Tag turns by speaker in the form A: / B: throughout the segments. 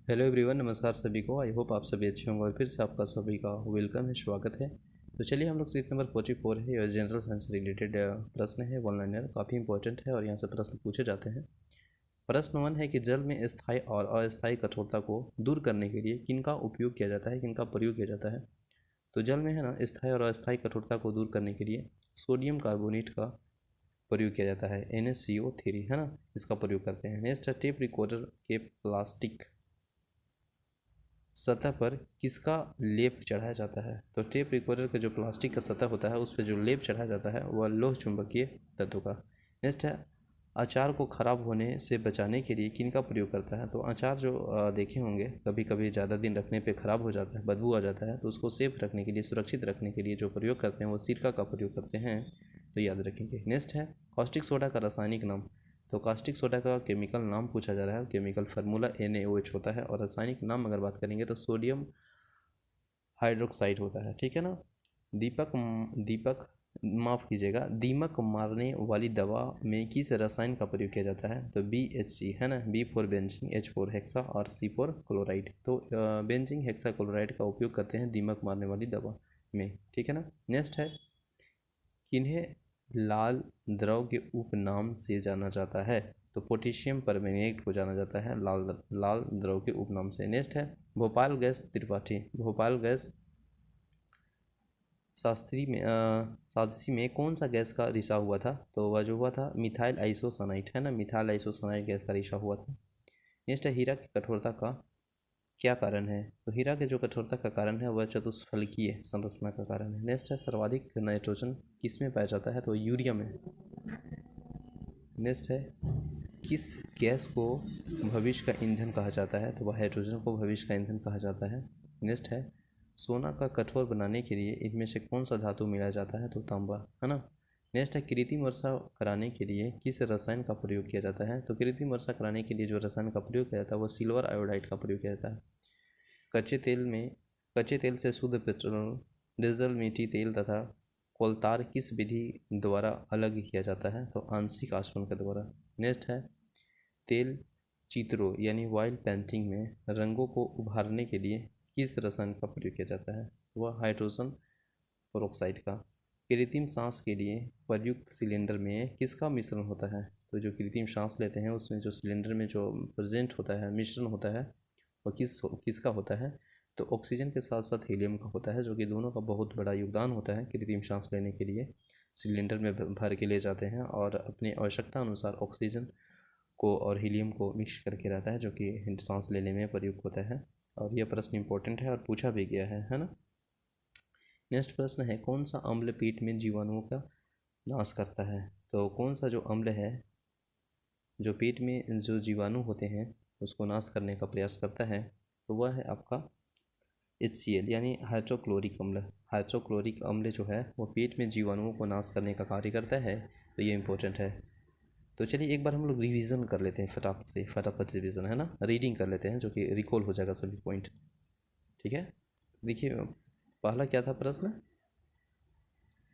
A: Hello everyone, नमस्कार सभी को। आई होप आप सभी अच्छे होंगे और फिर से आपका सभी का वेलकम है, स्वागत है। तो चलिए हम लोग सीट नंबर 44 है और जनरल साइंस रिलेटेड प्रश्न है, वन लाइनर, काफ़ी इंपॉर्टेंट है और यहाँ से प्रश्न पूछे जाते हैं। प्रश्न 1 है कि जल में स्थायी और अस्थायी कठोरता को दूर करने के लिए किनका उपयोग किया जाता है, किनका प्रयोग किया जाता है। तो जल में है ना, स्थायी और अस्थायी कठोरता को दूर करने के लिए सोडियम कार्बोनेट का प्रयोग किया जाता है, NaCO3 है ना, इसका प्रयोग करते हैं। नेक्स्ट है टेप रिकॉर्डर के प्लास्टिक सतह पर किसका लेप चढ़ाया जाता है। तो टेप रिकॉर्डर का जो प्लास्टिक का सतह होता है उस पर जो लेप चढ़ाया जाता है वह लोह चुंबकीय तत्व का। नेक्स्ट है अचार को खराब होने से बचाने के लिए किनका प्रयोग करता है। तो अचार जो देखे होंगे कभी कभी ज़्यादा दिन रखने पे ख़राब हो जाता है, बदबू आ जाता है, तो उसको सेफ रखने के लिए, सुरक्षित रखने के लिए जो प्रयोग करते हैं वो सिरका का प्रयोग करते हैं, तो याद रखेंगे। नेक्स्ट है कॉस्टिक सोडा का रासायनिक नाम। तो कास्टिक सोडा का केमिकल नाम पूछा जा रहा है, केमिकल फार्मूला NaOH होता है और रासायनिक नाम अगर बात करेंगे तो सोडियम हाइड्रोक्साइड होता है, ठीक है ना। दीपक माफ़ कीजिएगा, दीमक मारने वाली दवा में किस रसायन का प्रयोग किया जाता है। तो BHC है ना, B for benzene, H for hexa और C फॉर क्लोराइड। तो बेंजीन हेक्सा क्लोराइड का उपयोग करते हैं दीमक मारने वाली दवा में, ठीक है ना। नेक्स्ट है किन्हें लाल द्रव के उपनाम से जाना जाता है। तो पोटेशियम परमैंगनेट को जाना जाता है लाल द्रव के उपनाम से। नेक्स्ट है भोपाल गैस त्रिपाठी। भोपाल गैस सादसी में कौन सा गैस का रिसा हुआ था। तो वह जो हुआ था मिथाइल आइसोसानाइट है ना, मिथाइल आइसोसानाइट गैस का रिसा हुआ था। नेक्स्ट है हीरा की कठोरता का क्या कारण है। तो हीरा के जो कठोरता का कारण है वह चतुष्फलकीय संरचना का कारण है। नेक्स्ट है सर्वाधिक नाइट्रोजन किस में पाया जाता है। तो यूरिया में। नेक्स्ट है किस गैस को भविष्य का ईंधन कहा जाता है। तो वह हाइड्रोजन को भविष्य का ईंधन कहा जाता है। नेक्स्ट है सोना का कठोर बनाने के लिए इनमें से कौन सा धातु मिलाया जाता है। तो तांबा है ना। नेक्स्ट है कृत्रिम वर्षा कराने के लिए किस रसायन का प्रयोग किया जाता है। तो कृत्रिम वर्षा कराने के लिए जो रसायन का प्रयोग किया जाता है वह सिल्वर आयोडाइड का प्रयोग किया जाता है। कच्चे तेल से शुद्ध पेट्रोल, डीजल, मिट्टी तेल तथा कोलतार किस विधि द्वारा अलग किया जाता है। तो आंशिक आसवन के द्वारा। नेक्स्ट है तेल चित्रों यानी ऑयल पेंटिंग में रंगों को उभारने के लिए किस रसायन का प्रयोग किया जाता है। वह हाइड्रोजन पेरोक्साइड का। कृत्रिम सांस के लिए प्रयुक्त सिलेंडर में किसका मिश्रण होता है। तो जो कृत्रिम सांस लेते हैं उसमें जो सिलेंडर में जो प्रेजेंट होता है, मिश्रण होता है, वो किसका होता है। तो ऑक्सीजन के साथ साथ हीलियम का होता है, जो कि दोनों का बहुत बड़ा योगदान होता है कृत्रिम सांस लेने के लिए। सिलेंडर में भर के ले जाते हैं और अपनी आवश्यकता अनुसार ऑक्सीजन को और हीलियम को मिक्स करके रहता है, जो कि सांस लेने में प्रयुक्त होता है। और यह प्रश्न इंपॉर्टेंट है और पूछा भी गया है ना। नेक्स्ट प्रश्न है कौन सा अम्ल पेट में जीवाणुओं का नाश करता है। तो कौन सा जो अम्ल है जो पेट में जो जीवाणु होते हैं उसको नाश करने का प्रयास करता है, तो वह है आपका HCl यानी हाइड्रोक्लोरिक अम्ल। हाइड्रोक्लोरिक अम्ल जो है वो पेट में जीवाणुओं को नाश करने का कार्य करता है, तो ये इंपॉर्टेंट है। तो चलिए एक बार हम लोग रिवीजन कर लेते हैं, फटाफट रिवीजन है ना, रीडिंग कर लेते हैं जो कि रिकॉल हो जाएगा सभी पॉइंट, ठीक है। देखिए पहला क्या था प्रश्न।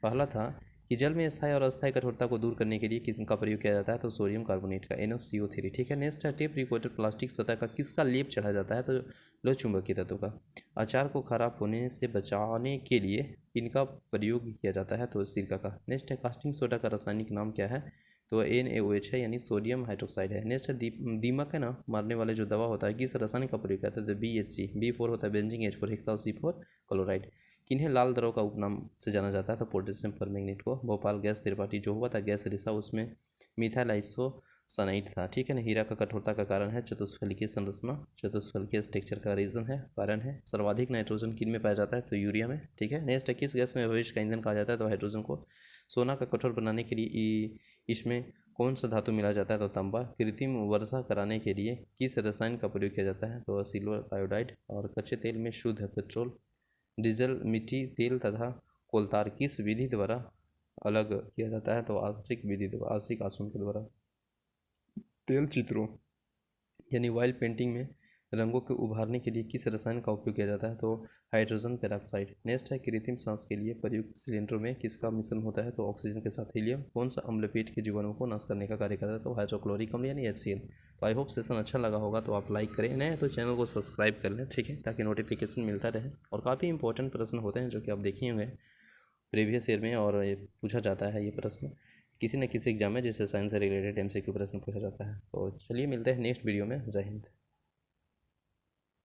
A: पहला था कि जल में स्थायी और अस्थायी कठोरता को दूर करने के लिए किसका प्रयोग किया जाता है। तो सोडियम कार्बोनेट का, NaCO3, ठीक है। नेक्स्ट है टेप रिकॉर्डर प्लास्टिक सतह का किसका लेप चढ़ा जाता है। तो लोह चुंबकीय तत्व का। अचार को खराब होने से बचाने के लिए किनका प्रयोग किया जाता है। तो सिरका का। नेक्स्ट है कास्टिंग सोडा का रासायनिक नाम क्या है। तो NaOH है यानी सोडियम हाइड्रोक्साइड है। नेक्स्ट है दीमक है ना, मारने वाले जो दवा होता है किस रासायनिक का प्रयोग करता है। तो BHC, B फॉर होता है बेंजीन, H फॉर हेक्सा और C फॉर क्लोराइड। किन्हें लाल द्रव का उपनाम से जाना जाता है। तो पोटेशियम परमैंगनेट को। भोपाल गैस त्रिपाठी जो हुआ था गैस रिसा, उसमें मिथाइल आइसोसानाइट था, ठीक है ना। हीरा का कठोरता का कारण है चतुष्फलकीय संरचना, चतुष्फलकीय स्ट्रक्चर का रीजन है, कारण है। सर्वाधिक नाइट्रोजन किन में पाया जाता है। तो यूरिया में, ठीक है। नेक्स्ट है किस गैस में भविष्य का ईंधन कहा जाता है। तो हाइड्रोजन को। सोना का कठोर बनाने के लिए इसमें कौन सा धातु मिला जाता है। तो तांबा। कृत्रिम वर्षा कराने के लिए किस रसायन का प्रयोग किया जाता है। तो सिल्वर आयोडाइड। और कच्चे तेल में शुद्ध पेट्रोल, डीजल, मिट्टी तेल तथा कोलतार किस विधि द्वारा अलग किया जाता है। तो आंशिक विधि द्वारा, आंशिक आसवन के द्वारा। तेल चित्रों यानी ऑयल पेंटिंग में रंगों के उभारने के लिए किस रसायन का उपयोग किया जाता है? तो हाइड्रोजन पेरोक्साइड। नेक्स्ट है कृत्रिम सांस के लिए प्रयुक्त सिलेंडरों में किसका मिश्रण होता है? तो ऑक्सीजन के साथ हीलियम। कौन सा अम्ल पेट के जीवाणुओं को नाश करने का कार्य करता है? तो हाइड्रोक्लोरिक अम्ल यानी HCl। तो आई होप सेशन अच्छा लगा होगा, तो आप लाइक करें, नए तो चैनल को सब्सक्राइब कर लें, ठीक है, ताकि नोटिफिकेशन मिलता रहे। और काफ़ी इंपॉर्टेंट प्रश्न होते हैं जो कि आप देखे होंगे प्रीवियस ईयर में, और ये पूछा जाता है ये प्रश्न किसी न किसी एग्जाम में, जिससे साइंस से रिलेटेड MCQ प्रश्न पूछा जाता है। तो चलिए मिलते हैं नेक्स्ट वीडियो में। जय हिंद।